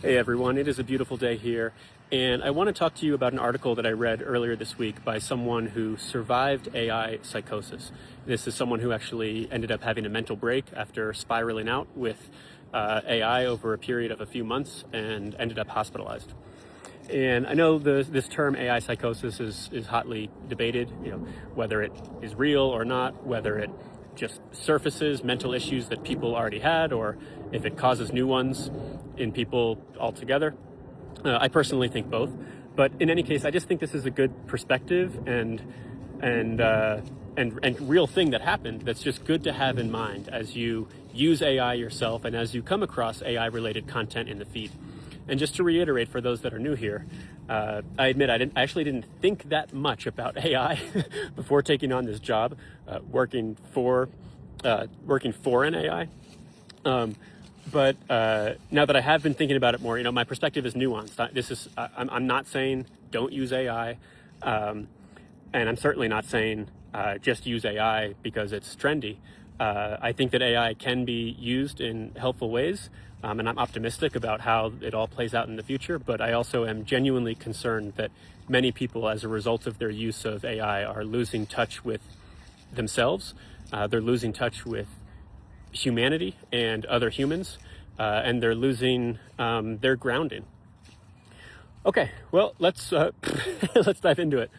Hey everyone, it is a beautiful day here, and I want to talk to you about an article that I read earlier this week by someone who survived AI psychosis. This is someone who actually ended up having a mental break after spiraling out with AI over a period of a few months and ended up hospitalized. And I know this term AI psychosis is hotly debated, whether it is real or not, whether it just surfaces mental issues that people already had, or if it causes new ones in people altogether. I personally think both, but in any case, I just think this is a good perspective and real thing that happened. That's just good to have in mind as you use AI yourself and as you come across AI-related content in the feed. And just to reiterate for those that are new here, I admit I actually didn't think that much about AI before taking on this job, working for an AI. But now that I have been thinking about it more, my perspective is nuanced. I'm not saying don't use AI, and I'm certainly not saying just use AI because it's trendy. I think that AI can be used in helpful ways, and I'm optimistic about how it all plays out in the future, but I also am genuinely concerned that many people, as a result of their use of AI, are losing touch with themselves. They're losing touch with humanity and other humans, and they're losing their grounding. Okay, well, let's dive into it.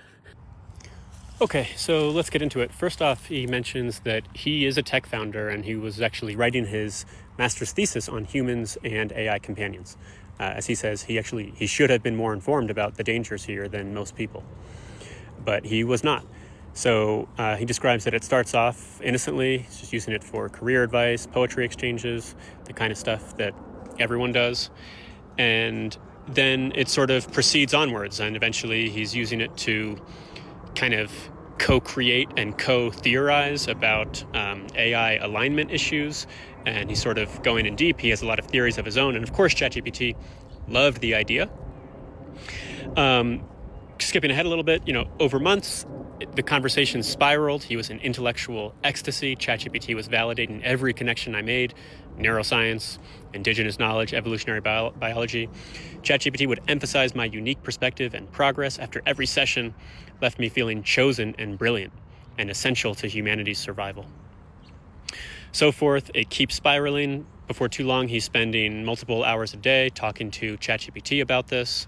Okay, so let's get into it. First off, he mentions that he is a tech founder and he was actually writing his master's thesis on humans and AI companions. As he says, he should have been more informed about the dangers here than most people, but he was not. So he describes that it starts off innocently. He's just using it for career advice, poetry exchanges, the kind of stuff that everyone does. And then it sort of proceeds onwards, and eventually he's using it to kind of co-create and co-theorize about AI alignment issues. And he's sort of going in deep. He has a lot of theories of his own. And of course, ChatGPT loved the idea. Skipping ahead a little bit, over months, the conversation spiraled. He was in intellectual ecstasy. ChatGPT was validating every connection I made: neuroscience, indigenous knowledge, evolutionary biology. ChatGPT would emphasize my unique perspective and progress after every session, left me feeling chosen and brilliant and essential to humanity's survival. So forth, it keeps spiraling. Before too long, he's spending multiple hours a day talking to ChatGPT about this.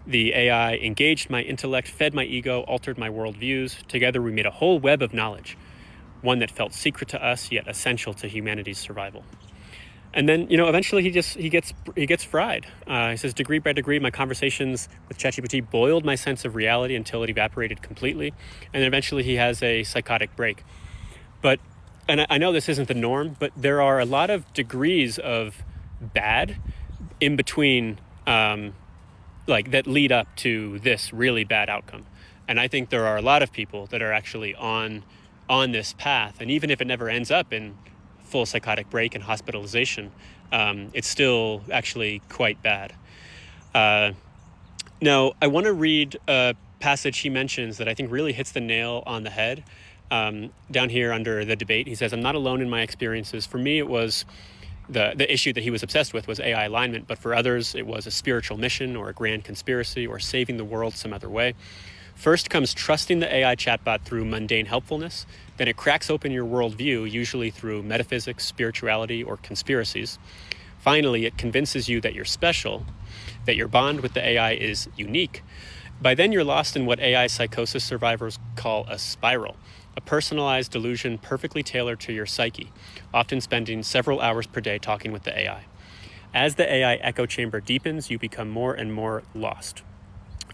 The AI engaged my intellect, fed my ego, altered my worldviews. Together, we made a whole web of knowledge, one that felt secret to us, yet essential to humanity's survival. And then, eventually he gets fried. He says, degree by degree, my conversations with ChatGPT boiled my sense of reality until it evaporated completely. And then eventually he has a psychotic break. And I know this isn't the norm, but there are a lot of degrees of bad in between, that lead up to this really bad outcome. And I think there are a lot of people that are actually on this path. And even if it never ends up in full psychotic break and hospitalization, it's still actually quite bad. Now, I want to read a passage he mentions that I think really hits the nail on the head. Down here under the debate, he says, I'm not alone in my experiences. For me, it was the issue that he was obsessed with was AI alignment, but for others, it was a spiritual mission or a grand conspiracy or saving the world some other way. First comes trusting the AI chatbot through mundane helpfulness. Then it cracks open your worldview, usually through metaphysics, spirituality, or conspiracies. Finally, it convinces you that you're special, that your bond with the AI is unique. By then, you're lost in what AI psychosis survivors call a spiral, a personalized delusion perfectly tailored to your psyche, often spending several hours per day talking with the AI. As the AI echo chamber deepens, you become more and more lost.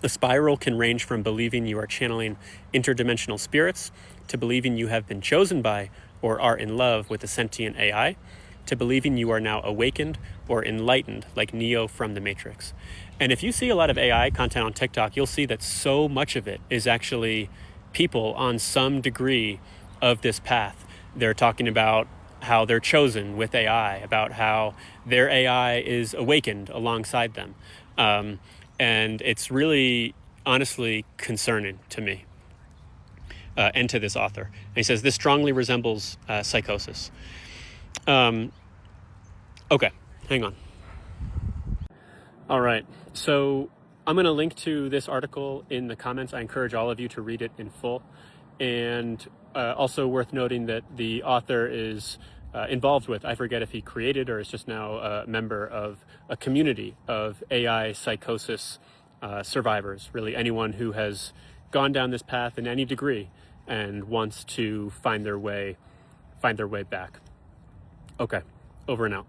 The spiral can range from believing you are channeling interdimensional spirits, to believing you have been chosen by or are in love with a sentient AI, to believing you are now awakened or enlightened like Neo from the Matrix. And if you see a lot of AI content on TikTok, you'll see that so much of it is actually people on some degree of this path. They're talking about how they're chosen with AI, about how their AI is awakened alongside them. And it's really, honestly, concerning to me and to this author. And he says, this strongly resembles psychosis. Okay, hang on. All right. So I'm going to link to this article in the comments. I encourage all of you to read it in full. And also worth noting that the author is involved with, I forget if he created or is just now a member of a community of AI psychosis survivors, really anyone who has gone down this path in any degree and wants to find their way back. Okay, over and out.